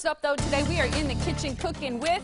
First up, though, today we are in the kitchen cooking with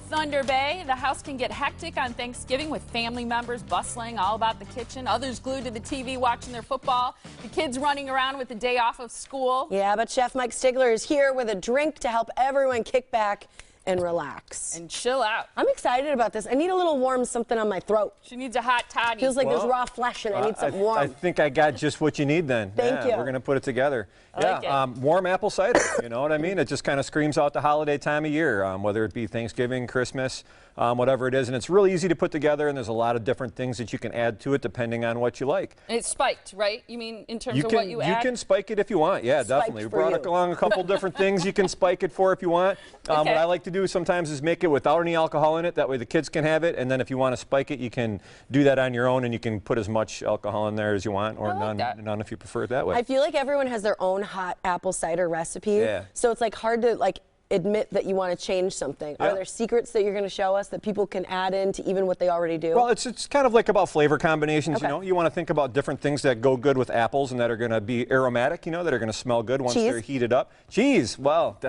Thunder Bay. The house can get hectic on Thanksgiving with family members bustling all about the kitchen, others glued to the TV watching their football, the kids running around with the day off of school. Yeah, but Chef Mike Stigler is here with a drink to help everyone kick back and relax. And chill out. I'm excited about this. I need a little warm something on my throat. She needs a hot toddy. Feels like there's raw flesh and I need something warm. I think I got just what you need then. Thank you. We're going to put it together. Like warm apple cider, you know what I mean? It just kind of screams out the holiday time of year, whether it be Thanksgiving, Christmas, whatever it is. And it's really easy to put together, and there's a lot of different things that you can add to it depending on what you like. And it's spiked, right? You mean in terms of what you add? You can spike it if you want, yeah, definitely. We brought along a couple different things you can spike it for if you want. What I like to do sometimes is make it without any alcohol in it. That way the kids can have it, and then if you want to spike it, you can do that on your own, and you can put as much alcohol in there as you want, or none if you prefer it that way. I feel like everyone has their own hot apple cider recipe, so it's like hard to admit that you want to change something. Are there secrets that you're going to show us that people can add in to even what they already do? Well, it's kind of like about flavor combinations, you know. You want to think about different things that go good with apples and that are going to be aromatic, you know, that are going to smell good once they're heated up. Cheese, well,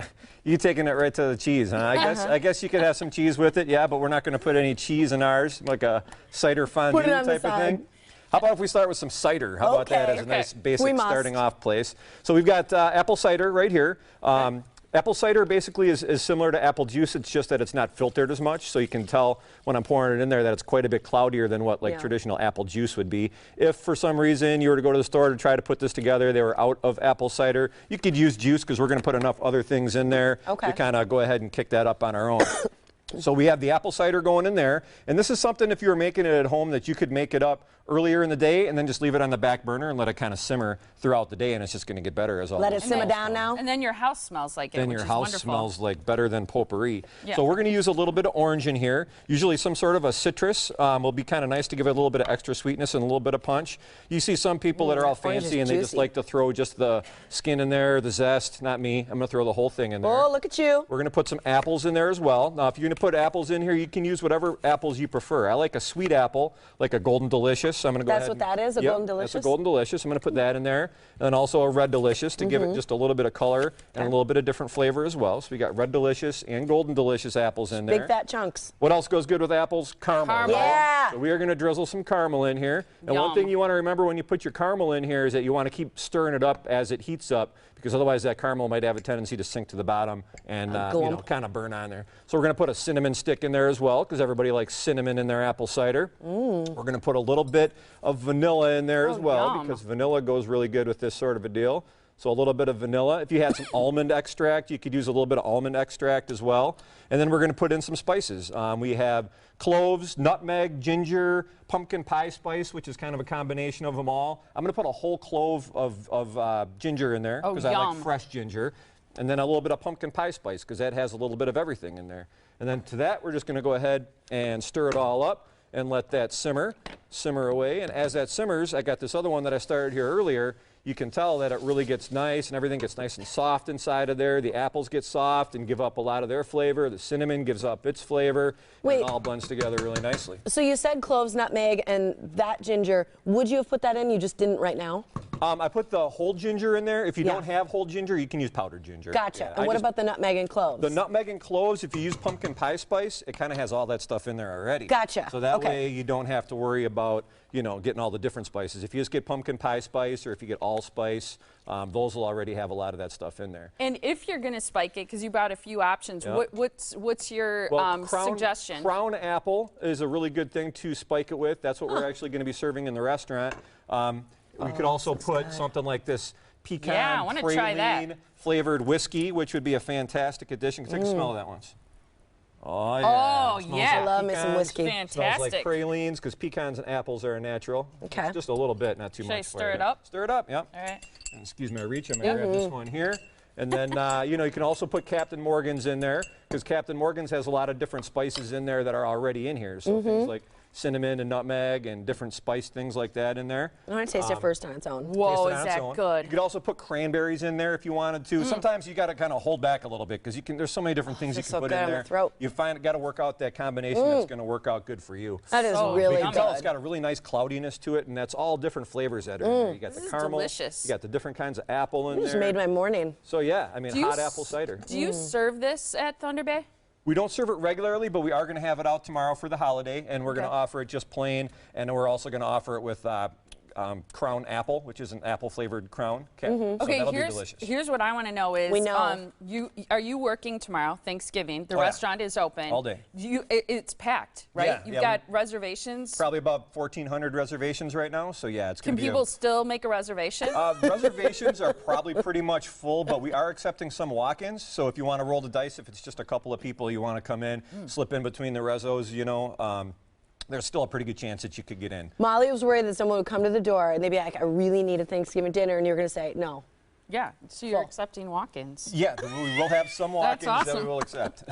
you taking it right to the cheese, huh? I guess you could have some cheese with it, yeah, but we're not going to put any cheese in ours, like a cider fondue type of thing. How about if we start with some cider? How about that as a nice basic starting off place? So we've got apple cider right here. Apple cider basically is similar to apple juice. It's just that it's not filtered as much, so you can tell when I'm pouring it in there that it's quite a bit cloudier than what traditional apple juice would be. If for some reason you were to go to the store to try to put this together, they were out of apple cider, you could use juice because we're going to put enough other things in there to kind of go ahead and kick that up on our own. So we have the apple cider going in there, and this is something if you were making it at home that you could make it up earlier in the day and then just leave it on the back burner and let it kind of simmer throughout the day, and it's just going to get better as all. Let it simmer down now. And then your house smells like it, then which your is house wonderful. smells like better than potpourri. So we're going to use a little bit of orange in here, usually some sort of a citrus. Will be kind of nice to give it a little bit of extra sweetness and a little bit of punch. You see some people that are all fancy and they just like to throw just the skin in there, the zest. Not me. I'm going to throw the whole thing in there. Oh, look at you. We're going to put some apples in there as well. Now, if you're going to put apples in here, you can use whatever apples you prefer. I like a sweet apple, like a Golden Delicious. So I'm going to go ahead. That's what that is, a Golden Delicious? That's a Golden Delicious. I'm going to put that in there. And also a Red Delicious to give it just a little bit of color and a little bit of different flavor as well. So we got Red Delicious and Golden Delicious apples in there. Big fat chunks. What else goes good with apples? Caramel. Yeah. So we are going to drizzle some caramel in here. And one thing you want to remember when you put your caramel in here is that you want to keep stirring it up as it heats up, because otherwise that caramel might have a tendency to sink to the bottom and you know, kind of burn on there. So we're going to put a cinnamon stick in there as well, because everybody likes cinnamon in their apple cider. We're going to put a little bit of vanilla in there as well, because vanilla goes really good with this sort of a deal. So a little bit of vanilla. If you had some almond extract, you could use a little bit of almond extract as well. And then we're going to put in some spices. We have cloves, nutmeg, ginger, pumpkin pie spice, which is kind of a combination of them all. I'm going to put a whole clove of ginger in there because I like fresh ginger. And then a little bit of pumpkin pie spice because that has a little bit of everything in there. And then to that, we're just going to go ahead and stir it all up and let that simmer away. And as that simmers, I got this other one that I started here earlier. You can tell that it really gets nice and everything gets nice and soft inside of there. The apples get soft and give up a lot of their flavor. The cinnamon gives up its flavor. Wait, and it all blends together really nicely. So you said cloves, nutmeg, and that ginger. Would you have put that in? You just didn't right now? I put the whole ginger in there. If you don't have whole ginger, you can use powdered ginger. Gotcha. And what about the nutmeg and cloves? The nutmeg and cloves, if you use pumpkin pie spice, it kind of has all that stuff in there already. Gotcha. So that way you don't have to worry about, you know, getting all the different spices. If you just get pumpkin pie spice or if you get allspice, those will already have a lot of that stuff in there. And if you're going to spike it, because you brought a few options, what's your suggestion? Crown apple is a really good thing to spike it with. That's what we're actually going to be serving in the restaurant. We could also put something like this pecan praline flavored whiskey, which would be a fantastic addition. Take a smell of that once. Oh, yeah. Oh, yeah. I love me some whiskey. Fantastic. It smells like pralines because pecans and apples are a natural. Okay. Just a little bit, not too much. Should I stir it up? Stir it up, yep. All right. And excuse my reach, I'm going to grab this one here. And then, you know, you can also put Captain Morgan's in there because Captain Morgan's has a lot of different spices in there that are already in here. So things like cinnamon and nutmeg and different spice things like that in there. I want to taste it first on its own. Whoa, is that good? You could also put cranberries in there if you wanted to. Sometimes you got to kind of hold back a little bit because there's so many different things you can put in there. You got to work out that combination that's going to work out good for you. That is really good. It's got a really nice cloudiness to it, and that's all different flavors that are in there. You got the caramel, delicious. You got the different kinds of apple in there. You just made my morning. So yeah, I mean, hot apple cider. Do you serve this at Thunder Bay? We don't serve it regularly, but we are going to have it out tomorrow for the holiday, and we're going to offer it just plain, and we're also going to offer it with Crown Apple, which is an apple-flavored Crown. So that'll be delicious. Here's what I want to know is, are you working tomorrow, Thanksgiving? The restaurant is open. All day. It's packed, right? Yeah, You've got reservations? Probably about 1,400 reservations right now, so yeah, it's going to be Can people still make a reservation? Reservations are probably pretty much full, but we are accepting some walk-ins, so if you want to roll the dice, if it's just a couple of people you want to come in, slip in between the resos, you know, there's still a pretty good chance that you could get in. Molly was worried that someone would come to the door and they'd be like, I really need a Thanksgiving dinner, and you're going to say no. Yeah, so you're accepting walk-ins. Yeah, we will have some walk-ins that we will accept.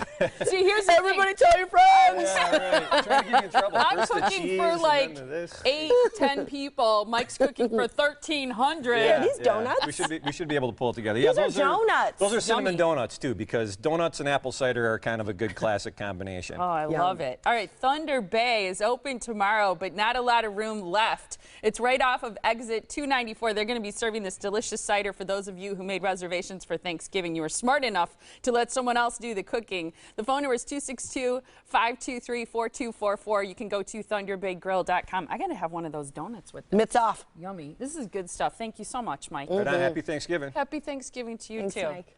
See, here's the Everybody tell your friends! Yeah, right. Trying to get you in trouble. I'm cooking for like 8, 10 people. Mike's cooking for 1,300. Yeah, these donuts. We should be able to pull it together. These are donuts. Those are cinnamon donuts too, because donuts and apple cider are kind of a good classic combination. Oh, I love it. All right, Thunder Bay is open tomorrow, but not a lot of room left. It's right off of exit 294. They're going to be serving this delicious cider for those of you who made reservations for Thanksgiving. You were smart enough to let someone else do the cooking. The phone number is 262-523-4244. You can go to thunderbaygrille.com. I got to have one of those donuts with them. Mitts off. Yummy. This is good stuff. Thank you so much, Mike. Right on. Happy Thanksgiving. Happy Thanksgiving to you, Thanks, too. Mike.